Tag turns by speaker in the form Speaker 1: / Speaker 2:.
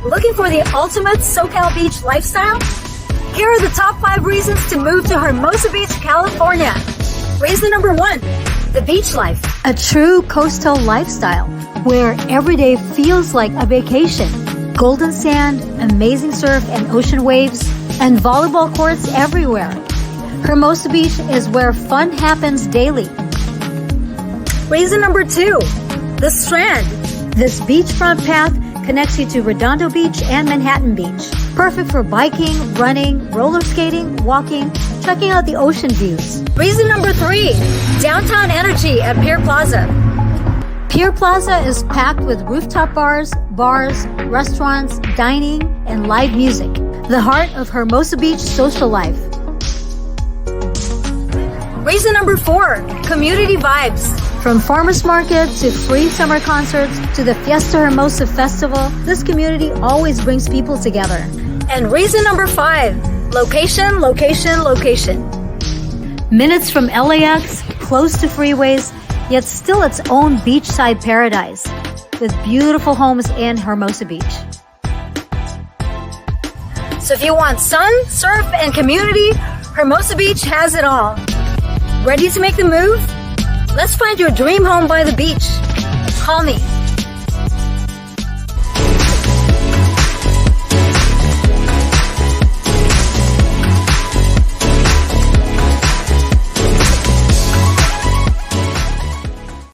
Speaker 1: Looking for the ultimate SoCal beach lifestyle? Here are the top 5 reasons to move to Hermosa Beach, California. Reason number 1, the beach life. A true coastal lifestyle where every day feels like a vacation. Golden sand, amazing surf and ocean waves, and volleyball courts everywhere. Hermosa Beach is where fun happens daily. Reason number 2, the Strand. This beachfront path connects you to Redondo Beach and Manhattan Beach. Perfect for biking, running, roller skating, walking, checking out the ocean views. Reason number 3, downtown energy at Pier Plaza. Pier Plaza is packed with rooftop bars, restaurants, dining, and live music. The heart of Hermosa Beach social life. Reason number 4, community vibes. From farmers market to free summer concerts to the Fiesta Hermosa Festival, this community always brings people together. And reason number 5, location, location, location. Minutes from LAX, close to freeways, yet still its own beachside paradise with beautiful homes in Hermosa Beach. So if you want sun, surf, and community, Hermosa Beach has it all. Ready to make the move? Let's find your dream home by the beach. Call me